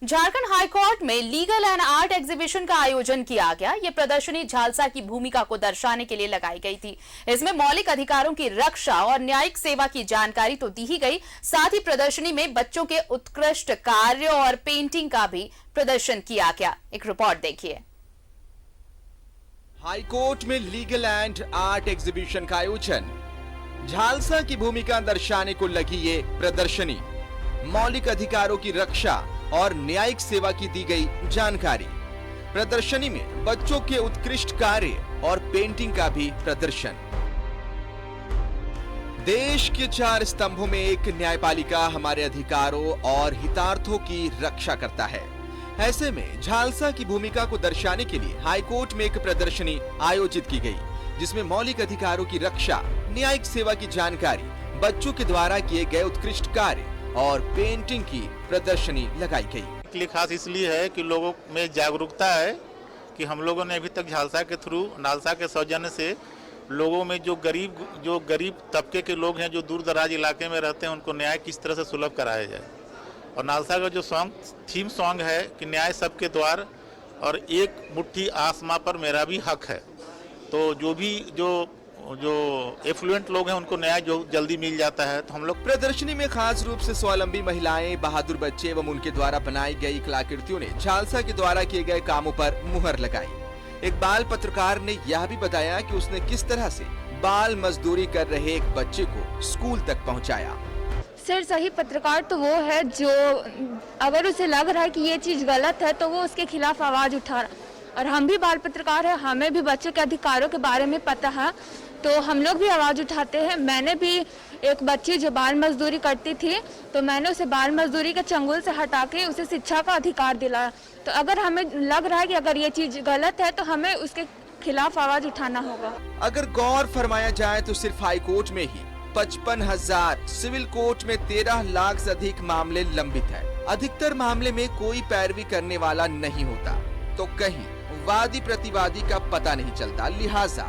Jharkhand high court में legal and art exhibition का आयोजन किया गया। ये प्रदर्शनी झालसा की भूमिका को दर्शाने के लिए लगाई गई थी। इसमें मौलिक अधिकारों की रक्षा और न्यायिक सेवा की जानकारी तो दी ही गई, साथ ही प्रदर्शनी में बच्चों के उत्कृष्ट कार्य और पेंटिंग का भी प्रदर्शन किया गया। एक रिपोर्ट देखिए। हाईकोर्ट में लीगल एंड आर्ट एग्जीबिशन का आयोजन, झालसा की भूमिका दर्शाने को लगी ये प्रदर्शनी, मौलिक अधिकारों की रक्षा और न्यायिक सेवा की दी गई जानकारी। प्रदर्शनी में बच्चों के उत्कृष्ट कार्य और पेंटिंग का भी प्रदर्शन। देश के 4 स्तंभों में एक न्यायपालिका हमारे अधिकारों और हितार्थों की रक्षा करता है। ऐसे में झालसा की भूमिका को दर्शाने के लिए हाईकोर्ट में एक प्रदर्शनी आयोजित की गई, जिसमें मौलिक अधिकारों की रक्षा, न्यायिक सेवा की जानकारी, बच्चों के द्वारा किए गए उत्कृष्ट कार्य और पेंटिंग की प्रदर्शनी लगाई गई। खास इसलिए है कि लोगों में जागरूकता है कि हम लोगों ने अभी तक झालसा के थ्रू, नालसा के सौजन्य से लोगों में जो गरीब तबके के लोग हैं, जो दूर दराज इलाके में रहते हैं, उनको न्याय किस तरह से सुलभ कराया जाए। और नालसा का जो थीम सॉन्ग है कि न्याय सबके द्वार और एक मुट्ठी आसमां पर मेरा भी हक है, तो जो एफ्लुएंट लोग हैं उनको न्याय जो जल्दी मिल जाता है। तो हम लोग प्रदर्शनी में खास रूप से स्वावलंबी महिलाएं, बहादुर बच्चे एवं उनके द्वारा बनाई गई कलाकृतियों ने झालसा के द्वारा किए गए कामों पर मुहर लगाई। एक बाल पत्रकार ने यह भी बताया कि उसने किस तरह से बाल मजदूरी कर रहे एक बच्चे को स्कूल तक पहुंचाया। सर, सही पत्रकार तो वो है जो अगर उसे लग रहा है कि ये चीज गलत है तो वो उसके खिलाफ आवाज उठा। और हम भी बाल पत्रकार हैं, हमें भी बच्चों के अधिकारों के बारे में पता है, तो हम लोग भी आवाज उठाते हैं। मैंने भी एक बच्ची जो बाल मजदूरी करती थी, तो मैंने उसे बाल मजदूरी के चंगुल से हटा के उसे शिक्षा का अधिकार दिलाया। तो अगर हमें लग रहा है कि अगर ये चीज गलत है तो हमें उसके खिलाफ आवाज उठाना होगा। अगर गौर फरमाया जाए तो सिर्फ हाई कोर्ट में ही 55,000, सिविल कोर्ट में 13 लाख से अधिक मामले लंबित है। अधिकतर मामले में कोई पैरवी करने वाला नहीं होता, तो कहीं वादी प्रतिवादी का पता नहीं चलता। लिहाजा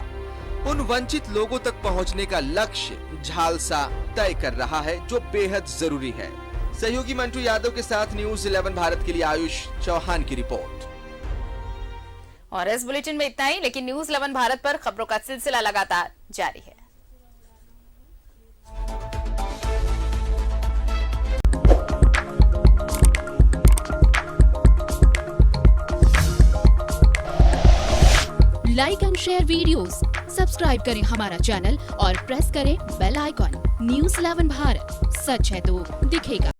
उन वंचित लोगों तक पहुंचने का लक्ष्य झालसा तय कर रहा है, जो बेहद जरूरी है। सहयोगी मंटू यादव के साथ न्यूज़ 11 भारत के लिए आयुष चौहान की रिपोर्ट। और इस बुलेटिन में इतना ही, लेकिन न्यूज़ 11 भारत पर खबरों का सिलसिला लगातार जारी है। Like and share videos, subscribe करें हमारा चैनल और प्रेस करें बेल आइकॉन। न्यूज़ 11 भारत, सच है तो दिखेगा।